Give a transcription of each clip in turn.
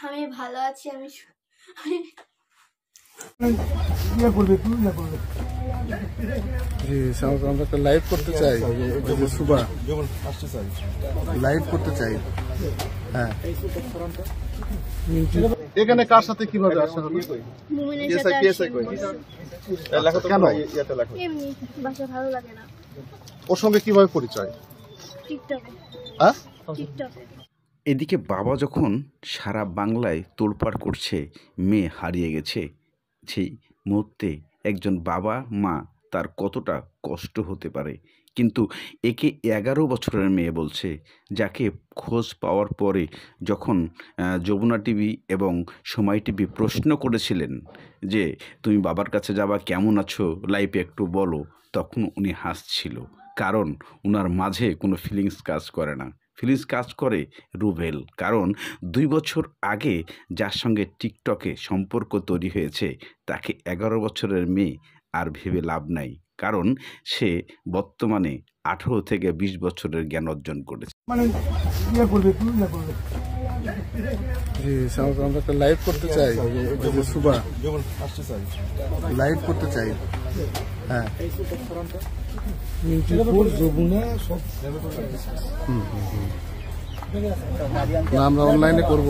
আমি ভালো আছি। আমি জি আমরা একটা লাইভ করতে চাই, সুবা লাইভ করতে চাই। হ্যাঁ, এখানে কার সাথে কিভাবে আসা হলো? মুমিনের সাথে কেন? এমনি বাসা ভালো লাগে না। ওর সঙ্গে কিভাবে পরিচয়? টিকটকে। হ্যাঁ, টিকটকে। এদিকে বাবা যখন সারা বাংলায় তোলপাড় করছে মেয়ে হারিয়ে গেছে, সেই মুহূর্তে একজন বাবা মা তার কতটা কষ্ট হতে পারে। কিন্তু একে 11 বছরের মেয়ে বলছে, যাকে খোঁজ পাওয়ার পরে যখন যমুনা টিভি এবং সময় টিভি প্রশ্ন করেছিলেন যে তুমি বাবার কাছে যাবা, কেমন আছো, লাইফে একটু বলো, তখন উনি হাসছিল। কারণ উনার মাঝে কোনো ফিলিংস কাজ করে না, ফিলিংস কাজ করে রুবেল। কারণ 2 বছর আগে যার সঙ্গে টিকটকে সম্পর্ক তৈরি হয়েছে, তাকে 11 বছরের মেয়ে আর ভেবে লাভ নাই। কারণ সে বর্তমানে 18 থেকে 20 বছরের জ্ঞান অর্জন করেছে। আমরা একটা লাইভ করতে চাই, সুবা লাইভ করতে চাই। হ্যাঁ, না আমরা অনলাইনে করব,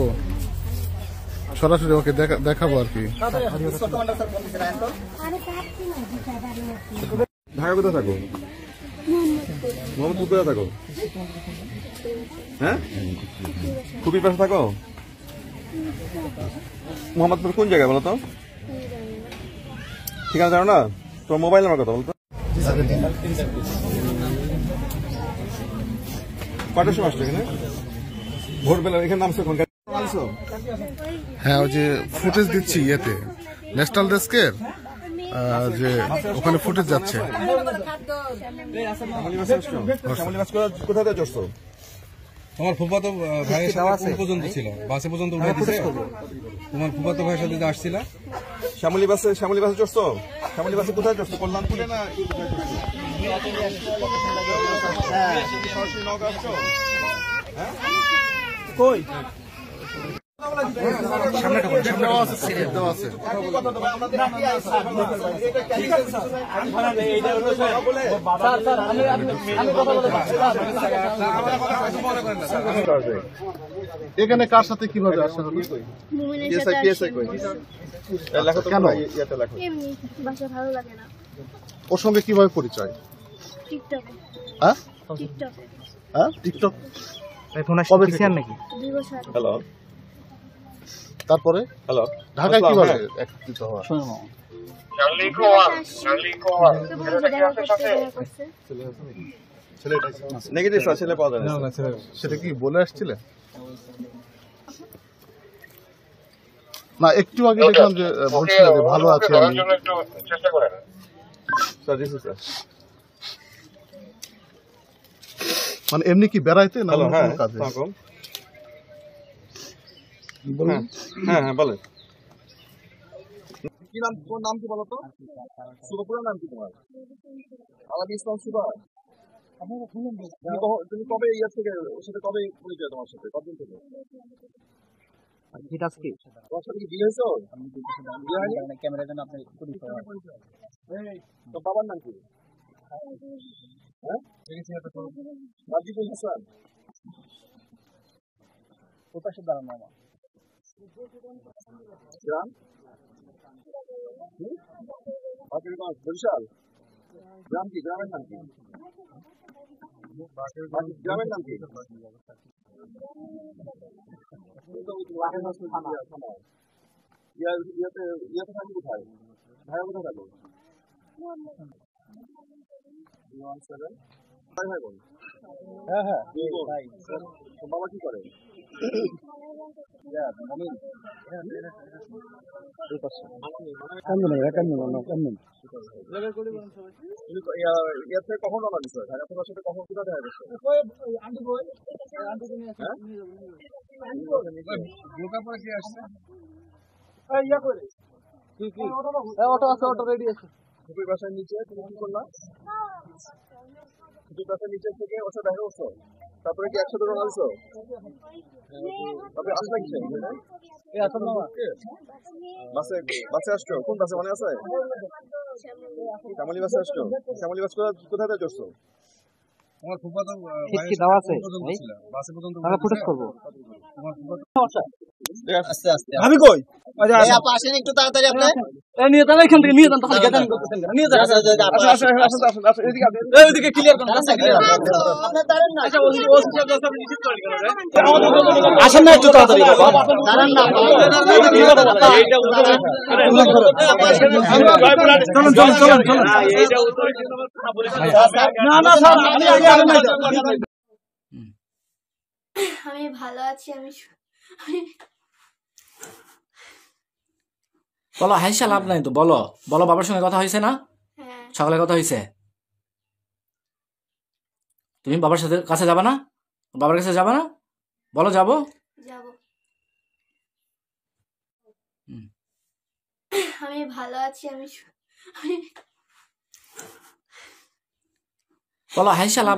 সরাসরি ওকে দেখাবো আর কি। ঢাকা কোথায় থাকো? মোহাম্মদপুর কোথায় থাকো? হ্যাঁ, খুবই পাশে থাকো। মোহাম্মদপুর কোন জায়গায় বলো তো? ঠিকানা জানো না? তোমার মোবাইল নাম্বার কত বলতো? কটার সময় আসছো এখানে? ভোরবেলা এখানে নামছো? হ্যাঁ, ওই যে ফুটেজ দিচ্ছি ইয়েতে, ন্যাশনাল ডেস্কের, যে ওখানে ফুটেজ যাচ্ছে। কোথায় চড়ছো? তোমার ফুফাতো ভাইয়ের সাথে কোন পর্যন্ত ছিল? বাসে পর্যন্ত উঠে দিছে? তোমার ফুফাতো ভাইয়ের সাথে যে আসছিলা শ্যামলী বাসে চড়ছো? শ্যামলী বাসে কোথায় চড়ছো? কল্যাণপুরে না কই? এখানে কার সাথে কিভাবে আসা হলো? মুমিনের সাথে কেন? এমনি বাসা ভালো লাগে না। ওর সঙ্গে কিভাবে পরিচয়? টিকটকে। হ্যাঁ, টিকটকে। হ্যাঁ, টিকটক। কবে থেকে? 2 বছর। হ্যালো, তারপরে হ্যালো, ঢাকায় কিভাবে একত্রিত হওয়া? নেগেটিভ ছেলে পাওয়া যায় না। সেটা কি বলে আসছিলে? না, একটু আগে দেখলাম যে বলছিল যে ভালো আছে আমি। মানে এমনি কি বেড়াইতে না অন্য কোনো কাজে? হ্যাঁ হ্যাঁ বলেন। কি নাম, তোমার নাম কি বলো তো? শুভপুরের নাম কি তোমার? আলাদা ইসলাম শুভা। তুমি কবে ইয়ার থেকে ওর সাথে কবে পরিচয় তোমার সাথে? কতদিন থেকে? তোমার সাথে কি বিয়ে হয়েছে? তো বাবার নাম কি? হ্যাঁ, রাজিবুল হাসান। কোথায় সে দাঁড়ানো আমার গ্রাম? বরিশাল। গ্রাম কি? গ্রামের নাম কি? গ্রামের নাম কি? ইয়াতে থাকি কোথায়? ঢাকা কোথায় থাকো? ভাই বোন? হ্যাঁ হ্যাঁ। বাবা কি করে? কখন রওনা দিচ্ছ? তোমার সাথে কখন কোথায় দেখা গেছে? অটো রেডি আছে। খুবই বাসার নিচে তুমি কি করলা? খুবই বাসার নিচে থেকে ওর সাথে দেখা করছো, তারপরে কি একসাথে রওনা দিচ্ছ? তবে আসলে কি বাসে বাসে আসছো? কোন বাসে মনে আছে? শ্যামলী বাসে আসছো? শ্যামলী বাস কোথায় থেকে চড়ছো? তোমার ফুফাতো কি দাও আছে ভাই? বাসে পর্যন্ত আমরা ফুটেজ করবো। তোমার ফুফাতো আস্তে আস্তে আমি কই আপা আসেন একটু তাড়াতাড়ি আপনি। নিয়ে যান এখান থেকে, নিয়ে যান, তাহলে গেদান করতেছেন কেন? নিয়ে যান। আসেন এদিকে ওইদিকে ক্লিয়ার করুন। আসেন না একটু তাড়াতাড়ি বাবা। দাঁড়ান না। আমি ভালো আছি। বলো হাইসা লাভ নাই তো, বলো বলো বাবার সঙ্গে কথা হয়েছে না? হ্যাঁ, সকালে কথা হয়েছে? তুমি বাবার সাথে কাছে যাবা না? বাবার কাছে যাবা না? বলো যাবো। যাব। হুম। আমি ভালো আছি। বলো হাইসা লাভ